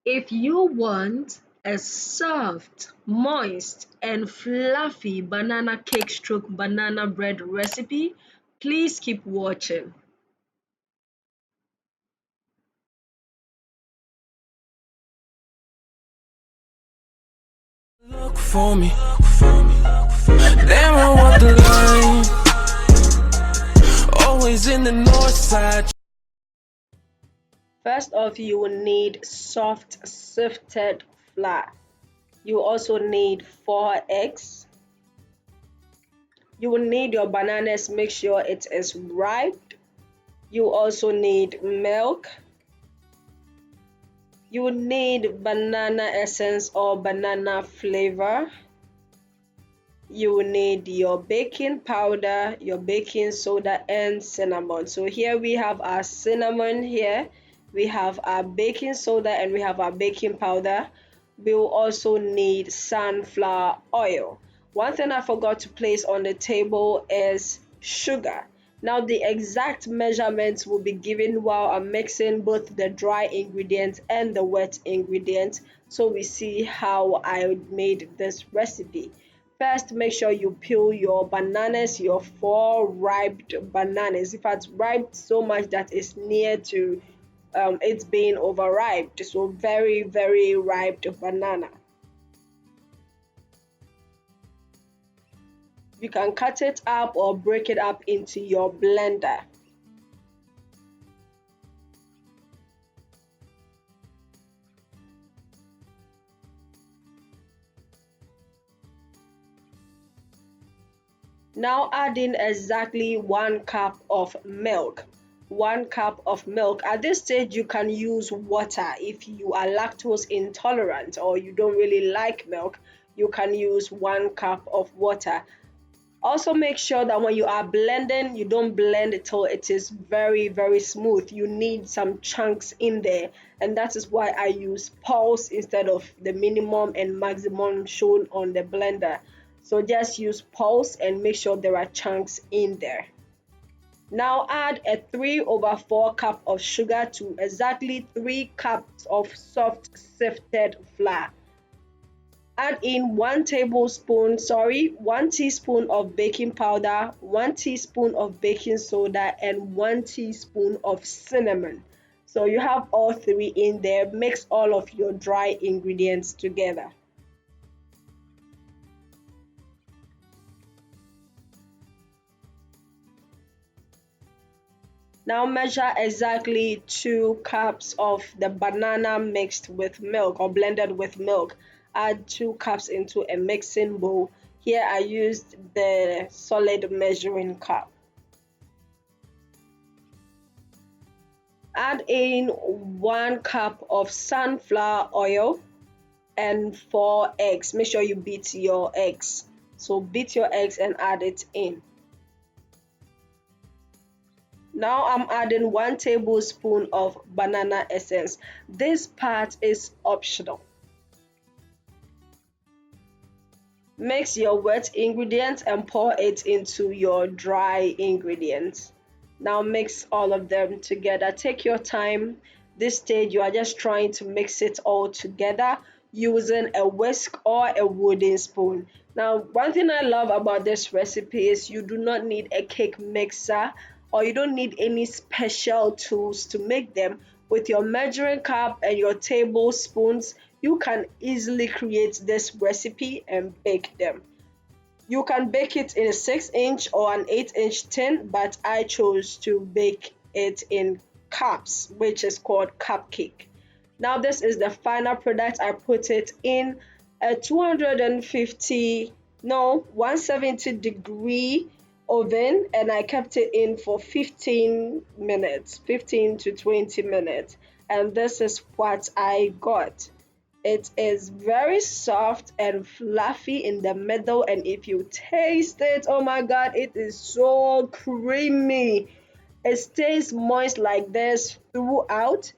If you want a soft, moist, and fluffy banana cake stroke banana bread recipe, please keep watching. Look for me. Damn, I walk the line. Always in the north side. First off, you will need soft sifted flour. You also need 4 eggs. You will need your bananas, make sure it is ripe. You also need milk. You will need banana essence or banana flavor. You will need your baking powder, your baking soda, and cinnamon. So here we have our cinnamon here, we have our baking soda, and we have our baking powder. We will also need sunflower oil. One thing I forgot to place on the table is sugar. Now the exact measurements will be given while I'm mixing both the dry ingredients and the wet ingredients, so we see how I made this recipe. First, make sure you peel your bananas, your 4 ripe bananas. In fact, ripe so much that it's near to it's being overripe. So very, very ripe banana. You can cut it up or break it up into your blender. Now add in exactly 1 cup of milk. 1 cup of milk. At this stage, you can use water. If you are lactose intolerant or you don't really like milk, you can use 1 cup of water. Also make sure that when you are blending, you don't blend it till it is very, very smooth. You need some chunks in there, and that is why I use pulse instead of the minimum and maximum shown on the blender. So just use pulse and make sure there are chunks in there. Now add a 3/4 cup of sugar to exactly 3 cups of soft sifted flour. Add in 1 teaspoon of baking powder, 1 teaspoon of baking soda, and 1 teaspoon of cinnamon. So you have all 3 in there. Mix all of your dry ingredients together. Now measure exactly 2 cups of the banana mixed with milk or blended with milk. Add 2 cups into a mixing bowl. Here I used the solid measuring cup. Add in 1 cup of sunflower oil and 4 eggs. Make sure you beat your eggs. So beat your eggs and add it in. Now I'm adding 1 tablespoon of banana essence. This part is optional. Mix your wet ingredients and pour it into your dry ingredients. Now mix all of them together. Take your time. This stage you are just trying to mix it all together using a whisk or a wooden spoon. Now one thing I love about this recipe is you do not need a cake mixer or you don't need any special tools to make them. With your measuring cup and your tablespoons, you can easily create this recipe and bake them. You can bake it in a 6-inch or an 8-inch tin, but I chose to bake it in cups, which is called cupcake. Now this is the final product. I put it in a 170 degree oven, and I kept it in for 15 minutes, 15 to 20 minutes, and this is what I got. It is very soft and fluffy in the middle, and if you taste it, oh my god, it is so creamy. It stays moist like this throughout.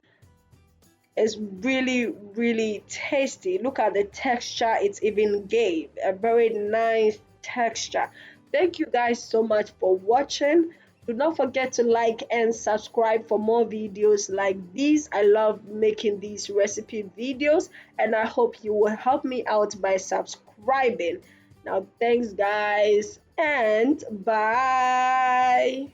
It's really, really tasty. Look at the texture it even gave, a very nice texture. Thank you guys so much for watching. Do not forget to like and subscribe for more videos like these. I love making these recipe videos, and I hope you will help me out by subscribing. Now, thanks, guys, and bye.